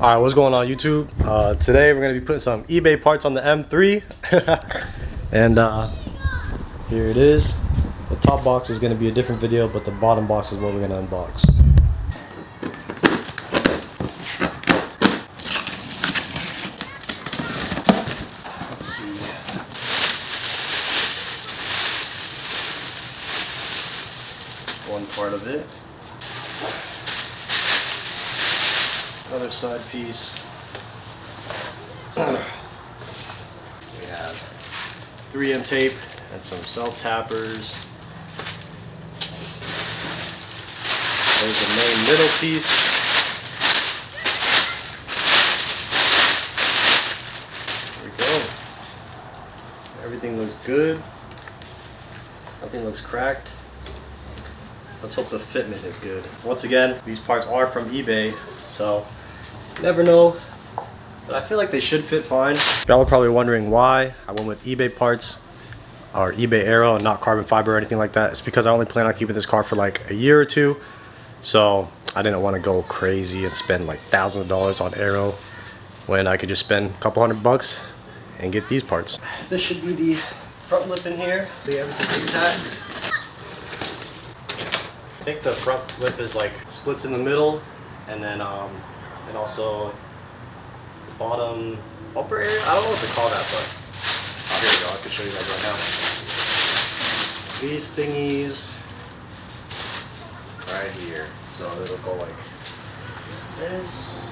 Alright, what's going on YouTube? Today we're going to be putting some eBay parts on the M3 and here it is. The top box is going to be a different video, but the bottom box is what we're going to unbox. Let's see. One part of it. Other side piece. We have 3M tape and some self tappers. There's the main middle piece. There we go. Everything looks good. Nothing looks cracked. Let's hope the fitment is good. Once again, these parts are from eBay, so never know, but I feel like they should fit fine. Y'all are probably wondering why I went with eBay parts or eBay AERO and not carbon fiber or anything like that. It's because I only plan on keeping this car for like a year or two, so I didn't want to go crazy and spend like thousands of dollars on AERO when I could just spend a couple $100 and get these parts. This should be the front lip in here. See, everything's intact. I think the front lip is like splits in the middle, and then and also the bottom bumper area. I don't know what to call that, but oh, here we go. I can show you that right now. These thingies right here, so it'll go like this.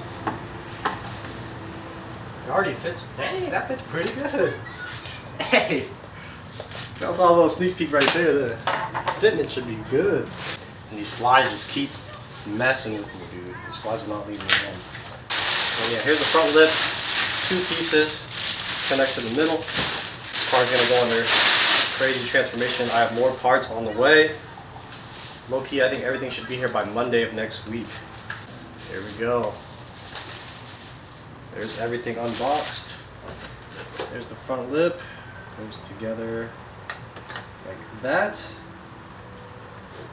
It already fits. Dang, that fits pretty good. Hey, that was a little sneak peek right there. The fitment should be good. And these flies just keep messing with me, dude. These flies will not leave me alone. And yeah, here's the front lip. 2 pieces. Connects to the middle. This car's gonna go under crazy transformation. I have more parts on the way. Low key, I think everything should be here by Monday of next week. There we go. There's everything unboxed. There's the front lip. Goes together like that.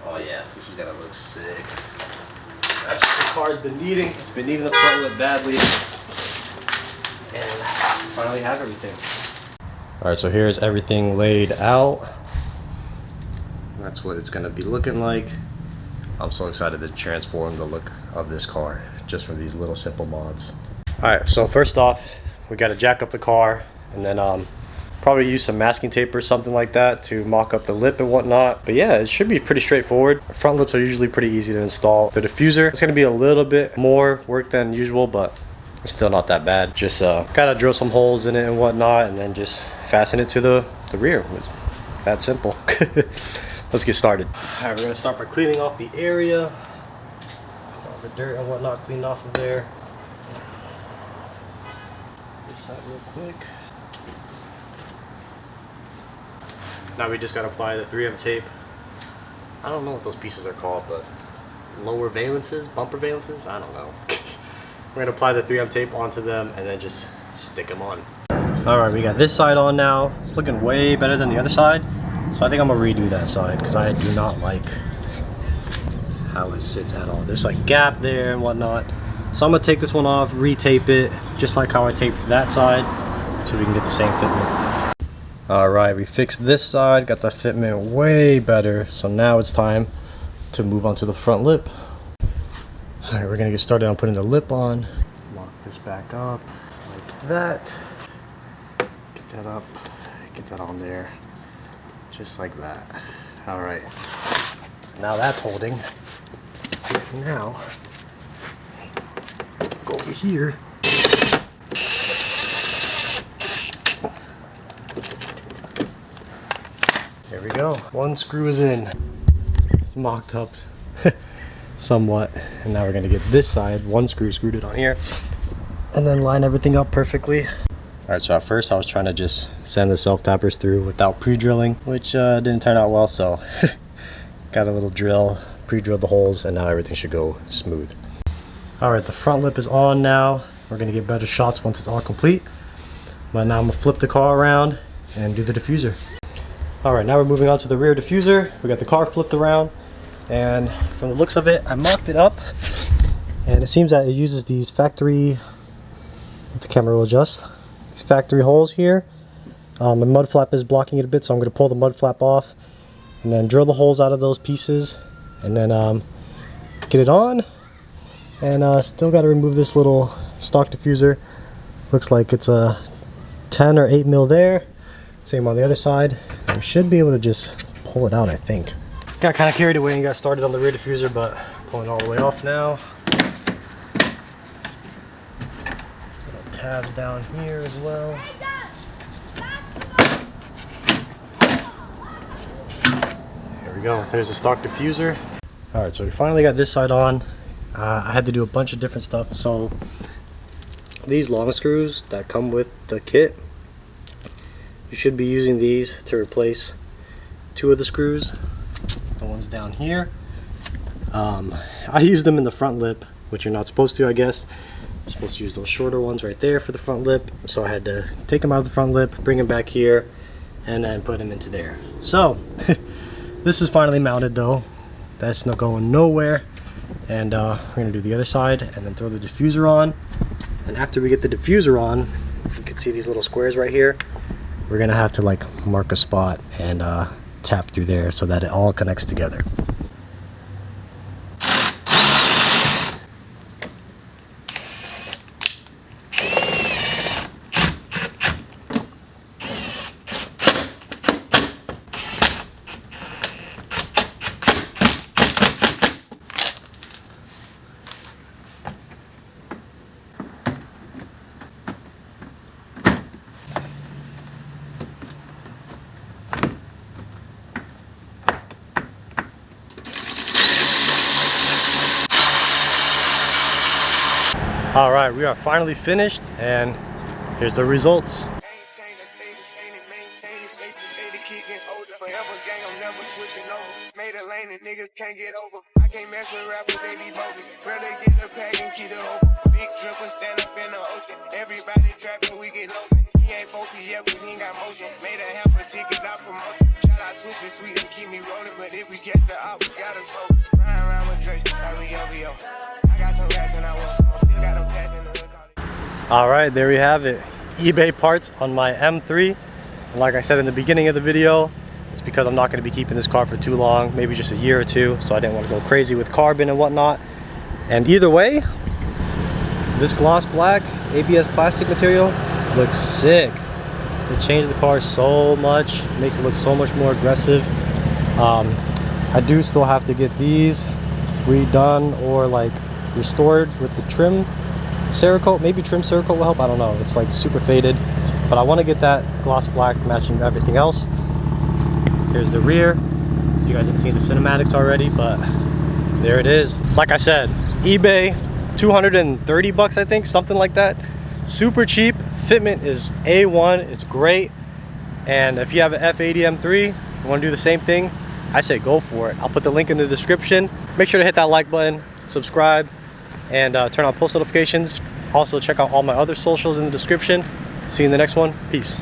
Oh yeah, this is gonna look sick. That's what the car's been needing. It's been needing the front lip badly. And finally have everything. Alright, so here's everything laid out. That's what it's gonna be looking like. I'm so excited to transform the look of this car just from these little simple mods. Alright, so first off, we gotta jack up the car and then probably use some masking tape or something like that to mock up the lip and whatnot. But yeah, it should be pretty straightforward. The front lips are usually pretty easy to install. The diffuser, it's gonna be a little bit more work than usual, but it's still not that bad. Just gotta drill some holes in it and whatnot, and then just fasten it to the rear. It's that simple. Let's get started. All right, we're gonna start by cleaning off the area. All the dirt and whatnot cleaned off of there. This side real quick. Now we just gotta apply the 3M tape. I don't know what those pieces are called, but lower valences, bumper valences, I don't know. We're gonna apply the 3M tape onto them and then just stick them on. Alright, we got this side on now. It's looking way better than the other side. So I think I'm gonna redo that side because I do not like how it sits at all. There's like gap there and whatnot. So I'm gonna take this one off, re-tape it, just like how I taped that side, so we can get the same fitment. Alright, we fixed this side, got the fitment way better, so now it's time to move on to the front lip. Alright, we're gonna get started on putting the lip on. Lock this back up, like that. Get that up, get that on there, just like that. Alright, so now that's holding. Now, go over here. There we go. One screw is in. It's mocked up somewhat. And now we're going to get this side. One screw screwed it on here. And then line everything up perfectly. Alright, so at first I was trying to just send the self-tappers through without pre-drilling, which didn't turn out well, so got a little drill, pre-drilled the holes, and now everything should go smooth. Alright, the front lip is on now. We're going to get better shots once it's all complete. But now I'm going to flip the car around and do the diffuser. Alright, now we're moving on to the rear diffuser. We got the car flipped around, and from the looks of it, I mocked it up And it seems that it uses these factory, if the camera will adjust, these factory holes here. The mud flap is blocking it a bit, so I'm going to pull the mud flap off and then drill the holes out of those pieces and then get it on. And still got to remove this little stock diffuser. Looks like it's a 10 or 8 mil there. Same on the other side. I should be able to just pull it out, I think. Got kind of carried away and got started on the rear diffuser, but pulling all the way off now. Little tabs down here as well. There we go. There's a stock diffuser. All right, so we finally got this side on. I had to do a bunch of different stuff. So these long screws that come with the kit, you should be using these to replace 2 of the screws. The ones down here. I used them in the front lip, which you're not supposed to, I guess. You're supposed to use those shorter ones right there for the front lip. So I had to take them out of the front lip, bring them back here, and then put them into there. So this is finally mounted though. That's not going nowhere. And we're gonna do the other side and then throw the diffuser on. And after we get the diffuser on, you can see these little squares right here. We're gonna have to like mark a spot and tap through there so that it all connects together. All right, we are finally finished, and here's the results. All right, there we have it. eBay parts on my M3. And like I said in the beginning of the video, it's because I'm not going to be keeping this car for too long, maybe just a year or two, so I didn't want to go crazy with carbon and whatnot. And either way, this gloss black ABS plastic material looks sick. It changed the car so much, makes it look so much more aggressive. I do still have to get these redone or like restored with the trim Cerakote. Maybe trim Cerakote will help, I don't know. It's like super faded, but I want to get that gloss black matching everything else. Here's the rear. You guys haven't seen the cinematics already, but there it is. Like I said, eBay, 230 bucks, I think, something like that. Super cheap. Fitment is A1, it's great. And if you have an F80 M3, you want to do the same thing, I say go for it. I'll put the link in the description. Make sure to hit that like button, subscribe, and turn on post notifications. Also check out all my other socials in the description. See you in the next one. Peace.